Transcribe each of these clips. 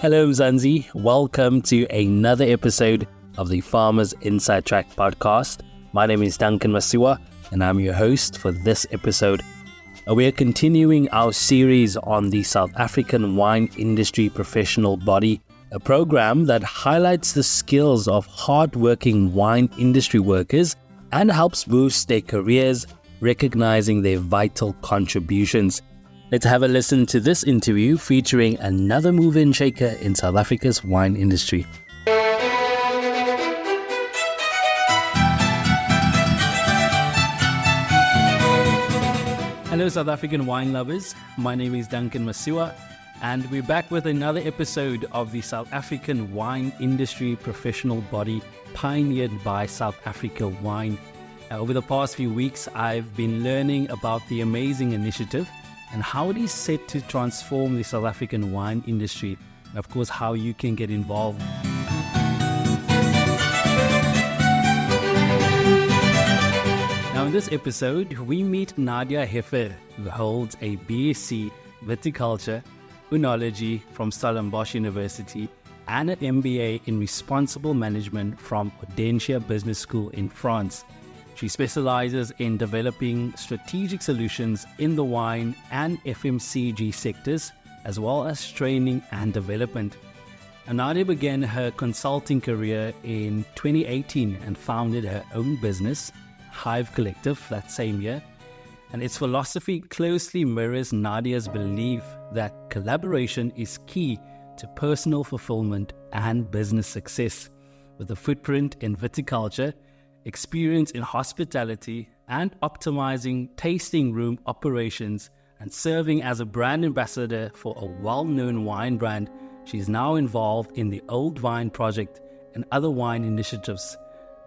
Hello Mzansi, welcome to another episode of the Farmers Inside Track podcast. My name is Duncan Masiwa and I'm your host for this episode. We are continuing our series on the South African wine industry professional body, a program that highlights the skills of hard-working wine industry workers and helps boost their careers, recognizing their vital contributions. Let's have a listen to this interview featuring another mover and shaker in South Africa's wine industry. Hello South African wine lovers, my name is Duncan Masiwa and we're back with another episode of the South African wine industry professional body pioneered by South Africa Wine. Over the past few weeks, I've been learning about the amazing initiative and how it is set to transform the South African wine industry, and of course how you can get involved. Now in this episode, we meet Nadia Heffer, who holds a BSc Viticulture and Oenology from Stellenbosch University and an MBA in Responsible Management from Audencia Business School in France. She specializes in developing strategic solutions in the wine and FMCG sectors, as well as training and development. Nadia began her consulting career in 2018 and founded her own business, Hive Collective, that same year. And its philosophy closely mirrors Nadia's belief that collaboration is key to personal fulfillment and business success. With a footprint in viticulture, experience in hospitality, and optimizing tasting room operations and serving as a brand ambassador for a well-known wine brand, she is now involved in the Old Vine Project and other wine initiatives.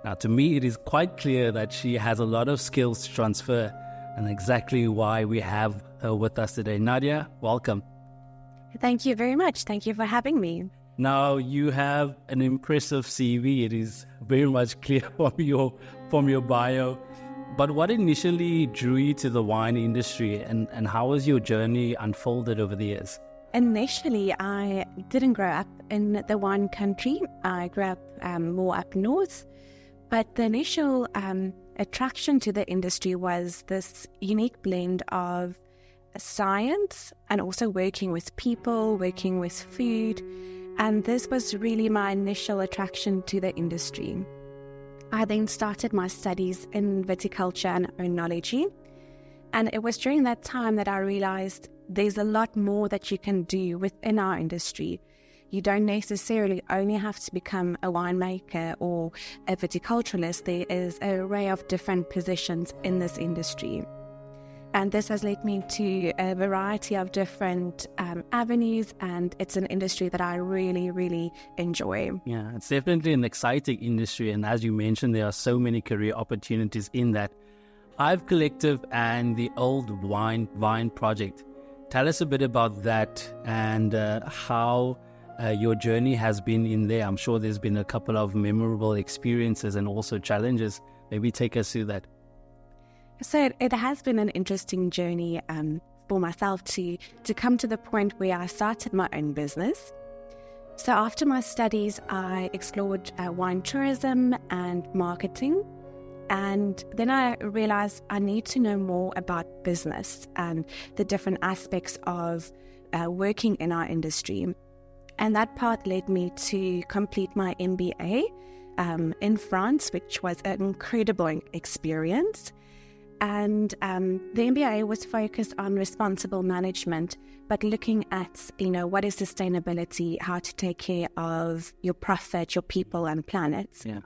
Now, to me, it is quite clear that she has a lot of skills to transfer, and exactly why we have her with us today. Nadia, welcome. Thank you very much. Thank you for having me. Now, you have an impressive CV. It is very much clear from your bio. But what initially drew you to the wine industry, and how has your journey unfolded over the years? Initially, I didn't grow up in the wine country. I grew up more up north. But the initial attraction to the industry was this unique blend of science and also working with people, working with food. And this was really my initial attraction to the industry. I then started my studies in Viticulture and Oenology. And it was during that time that I realized there's a lot more that you can do within our industry. You don't necessarily only have to become a winemaker or a viticulturalist. There is an array of different positions in this industry. And this has led me to a variety of different avenues, and it's an industry that I really, really enjoy. Yeah, it's definitely an exciting industry, and as you mentioned, there are so many career opportunities in that. Hive Collective and the Old Vine Project. Tell us a bit about that and how your journey has been in there. I'm sure there's been a couple of memorable experiences and also challenges. Maybe take us through that. So it has been an interesting journey for myself to come to the point where I started my own business. So after my studies, I explored wine tourism and marketing. And then I realized I need to know more about business and the different aspects of working in our industry. And that path led me to complete my MBA in France, which was an incredible experience. And the MBA was focused on responsible management, but looking at, what is sustainability, how to take care of your profit, your people and planet. Yeah.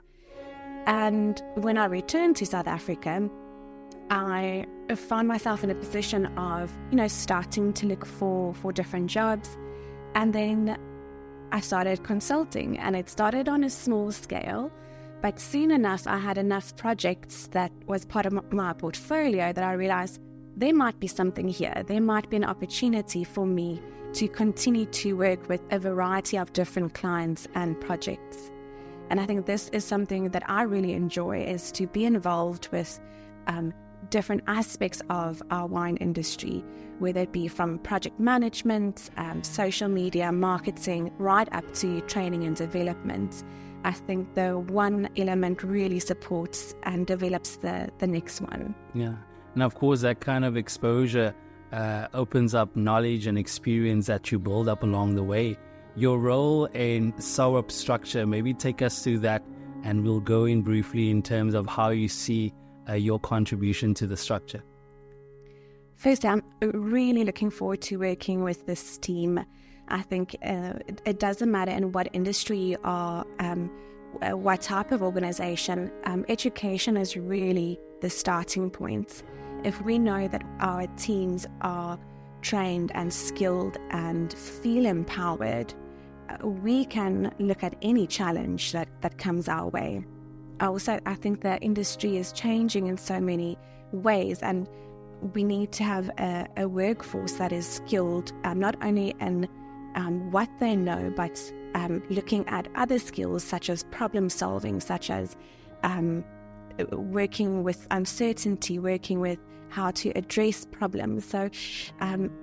And when I returned to South Africa, I found myself in a position of, starting to look for different jobs. And then I started consulting, and it started on a small scale. But soon enough, I had enough projects that was part of my portfolio that I realized there might be something here. There might be an opportunity for me to continue to work with a variety of different clients and projects. And I think this is something that I really enjoy, is to be involved with different aspects of our wine industry, whether it be from project management, social media, marketing, right up to training and development. I think the one element really supports and develops the next one. Yeah. And of course, that kind of exposure opens up knowledge and experience that you build up along the way. Your role in SOAP structure, maybe take us through that, and we'll go in briefly in terms of how you see your contribution to the structure. First, I'm really looking forward to working with this team. I think it doesn't matter in what industry you are, what type of organization, education is really the starting point. If we know that our teams are trained and skilled and feel empowered, we can look at any challenge that comes our way. Also, I think the industry is changing in so many ways, and we need to have a workforce that is skilled, not only in what they know, but looking at other skills such as problem solving, such as working with uncertainty, working with how to address problems. So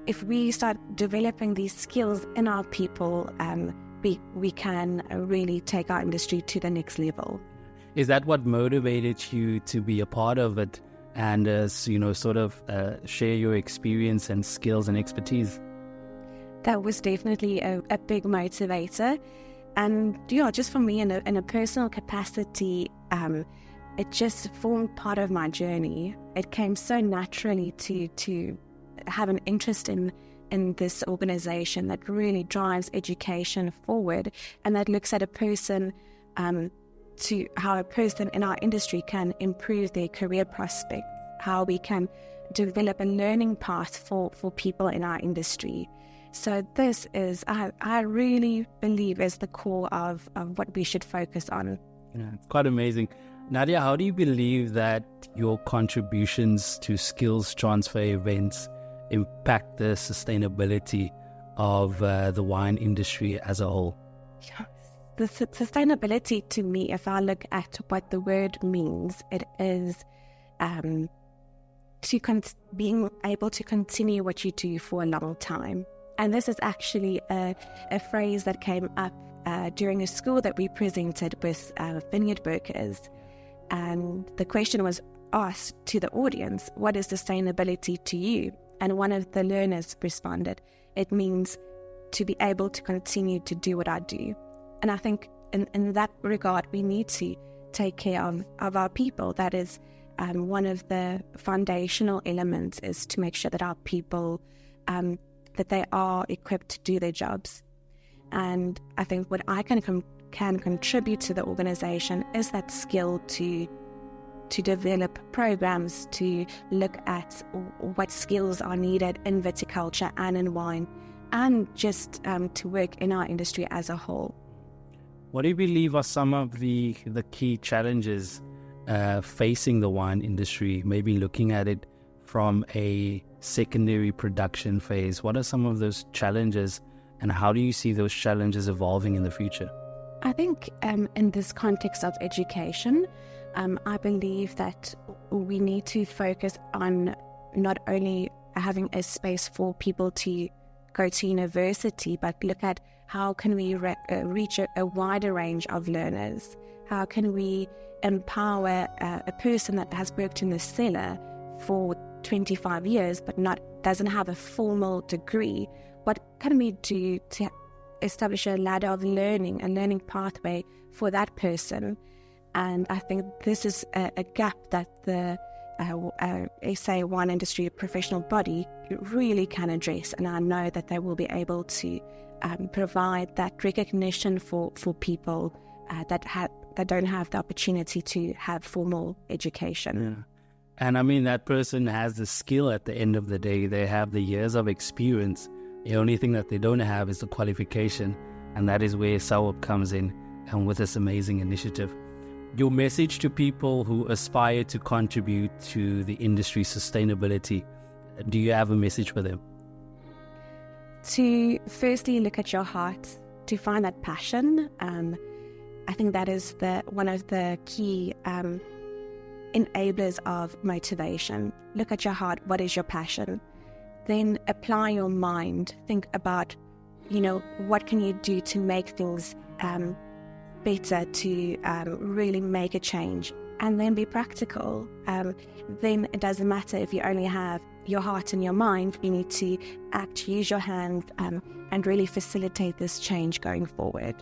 if we start developing these skills in our people, we can really take our industry to the next level. Is that what motivated you to be a part of it and share your experience and skills and expertise? That was definitely a big motivator. And just for me in a personal capacity, it just formed part of my journey. It came so naturally to have an interest in this organization that really drives education forward, and that looks at a person to how a person in our industry can improve their career prospects, how we can develop a learning path for people in our industry. So this is, I really believe, is the core of what we should focus on. Yeah, it's quite amazing. Nadia, how do you believe that your contributions to skills transfer events impact the sustainability of the wine industry as a whole? Yeah. The sustainability, to me, if I look at what the word means, it is being able to continue what you do for a long time. And this is actually a phrase that came up during a school that we presented with vineyard workers. And the question was asked to the audience, what is sustainability to you? And one of the learners responded, it means to be able to continue to do what I do. And I think in that regard, we need to take care of our people. That is one of the foundational elements, is to make sure that our people, that they are equipped to do their jobs. And I think what I can contribute to the organization is that skill to develop programs, to look at what skills are needed in viticulture and in wine, and just to work in our industry as a whole. What do you believe are some of the key challenges facing the wine industry, maybe looking at it from a secondary production phase? What are some of those challenges, and how do you see those challenges evolving in the future? I think in this context of education, I believe that we need to focus on not only having a space for people to go to university, but look at how can we reach a wider range of learners? How can we empower a person that has worked in the cellar for 25 years but doesn't have a formal degree? What can we do to establish a ladder of learning, a learning pathway for that person? And I think this is a gap that the SA wine industry professional body really can address, and I know that they will be able to provide that recognition for people that don't have the opportunity to have formal education. Yeah. And I mean, that person has the skill at the end of the day. They have the years of experience. The only thing that they don't have is the qualification, and that is where SOAP comes in, and with this amazing initiative. Your message to people who aspire to contribute to the industry's sustainability, do you have a message for them? To firstly look at your heart, to find that passion. I think that is one of the key enablers of motivation. Look at your heart. What is your passion? Then apply your mind. Think about, what can you do to make things better, to really make a change, and then be practical. Then it doesn't matter if you only have your heart and your mind. You need to act, use your hands, and really facilitate this change going forward.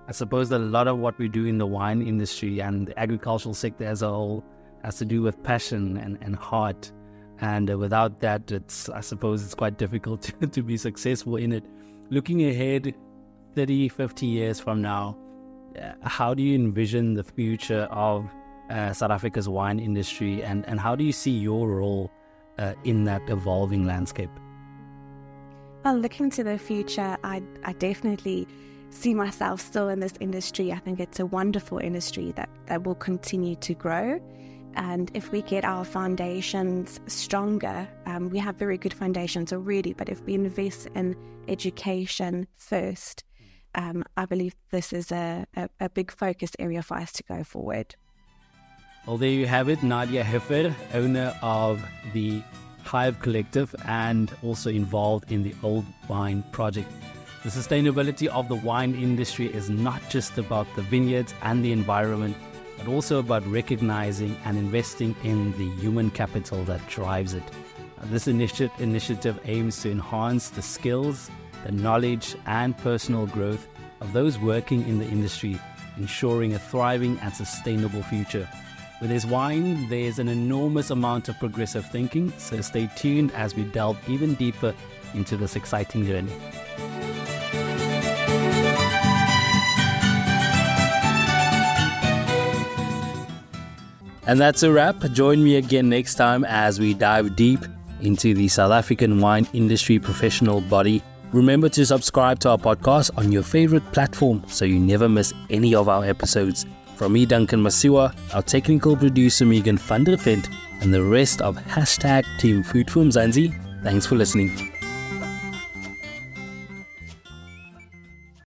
I suppose that a lot of what we do in the wine industry and the agricultural sector as a whole has to do with passion and heart. And without that, I suppose it's quite difficult to be successful in it. Looking ahead 30, 50 years from now, how do you envision the future of South Africa's wine industry, and how do you see your role in that evolving landscape? Well, looking to the future, I definitely see myself still in this industry. I think it's a wonderful industry that will continue to grow. And if we get our foundations stronger, we have very good foundations already, but if we invest in education first, I believe this is a big focus area for us to go forward. Well, there you have it, Nadia Heffer, owner of the Hive Collective and also involved in the Old Wine Project. The sustainability of the wine industry is not just about the vineyards and the environment, but also about recognizing and investing in the human capital that drives it. This initiative aims to enhance the skills, the knowledge, and personal growth of those working in the industry, ensuring a thriving and sustainable future. With this wine, there's an enormous amount of progressive thinking, so stay tuned as we delve even deeper into this exciting journey. And that's a wrap. Join me again next time as we dive deep into the South African wine industry professional body. Remember to subscribe to our podcast on your favorite platform so you never miss any of our episodes. From me, Duncan Masiwa, our technical producer Megan van der Vent, and the rest of #Team Food for Mzansi, thanks for listening.